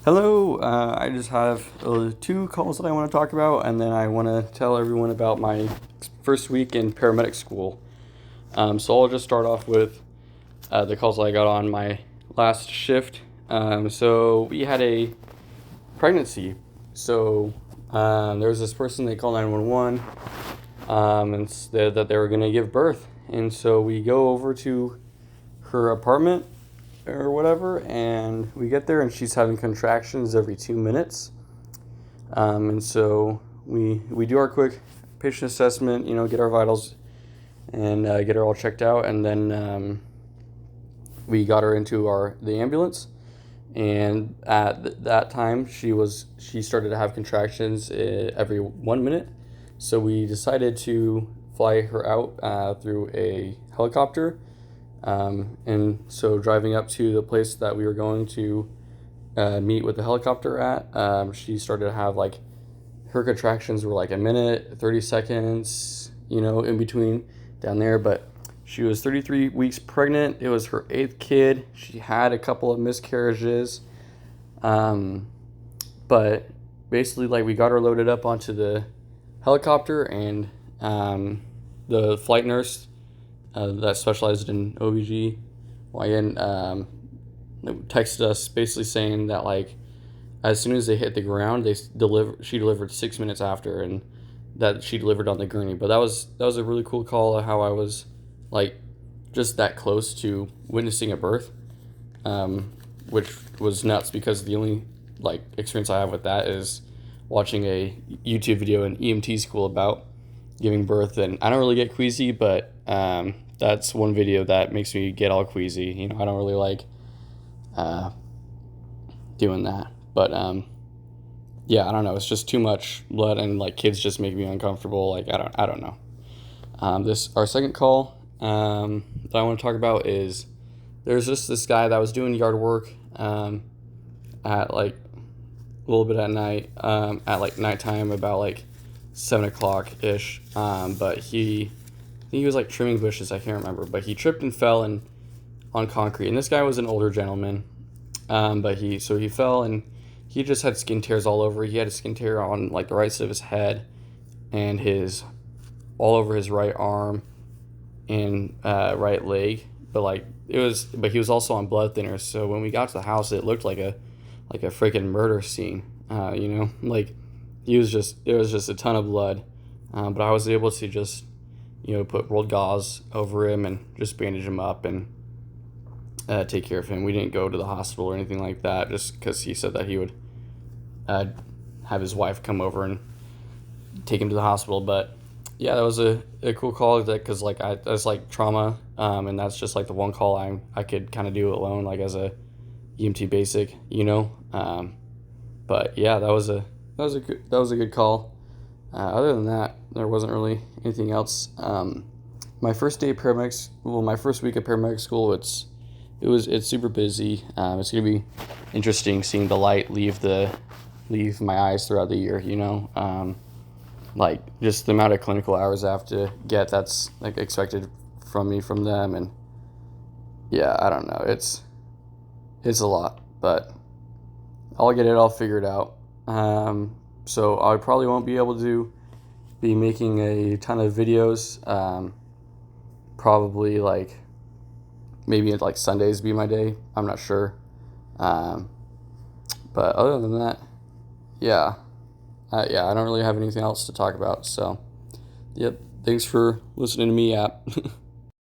Hello, I just have two calls that I want to talk about, and then I want to tell everyone about my first week in paramedic school. So I'll just start off with the calls that I got on my last shift. So we had a pregnancy. So there was this person, they called 911 and said that they were going to give birth. And so we go over to her apartment or whatever, and we get there and she's having contractions every 2 minutes. And so we do our quick patient assessment, get our vitals and get her all checked out, and then we got her into the ambulance. And at that time, she started to have contractions every 1 minute. So we decided to fly her out through a helicopter. And so driving up to the place that we were going to meet with the helicopter at, she started to have her contractions were like a minute, 30 seconds, in between down there. But she was 33 weeks pregnant. It was her 8th kid. She had a couple of miscarriages. But basically, we got her loaded up onto the helicopter, and the flight nurse that specialized in OBGYN texted us basically saying that as soon as they hit the ground, she delivered 6 minutes after, and that she delivered on the gurney. But that was a really cool call of how I was just that close to witnessing a birth, which was nuts because the only experience I have with that is watching a YouTube video in EMT school about giving birth, and I don't really get queasy, but that's one video that makes me get all queasy. I don't really like doing that, but yeah, I don't know. It's just too much blood, and kids just make me uncomfortable. I don't know. Our second call that I want to talk about is there's just this guy that was doing yard work at a little bit at night, at nighttime, about 7 o'clock ish. But I think he was trimming bushes. I can't remember, but he tripped and fell on concrete. And this guy was an older gentleman, but he fell, and he just had skin tears all over. He had a skin tear on the right side of his head, and all over his right arm and right leg. But he was also on blood thinners. So when we got to the house, it looked like a freaking murder scene. It was just a ton of blood. But I was able to just put rolled gauze over him and just bandage him up and take care of him. We didn't go to the hospital or anything like that, just because he said that he would have his wife come over and take him to the hospital. But yeah, that was a cool call, because that's trauma, and that's just the one call I could kind of do alone, as a EMT basic, but yeah, that was a good call. Other than that, there wasn't really anything else. My first day of my first week of paramedic school, it's super busy. It's gonna be interesting seeing the light leave my eyes throughout the year. Just the amount of clinical hours I have to get that's expected from them, and yeah, I don't know. It's a lot, but I'll get it all figured out. So I probably won't be able to be making a ton of videos. Probably maybe Sundays be my day. I'm not sure. But other than that, yeah, I don't really have anything else to talk about. So, yep. Thanks for listening to me, app.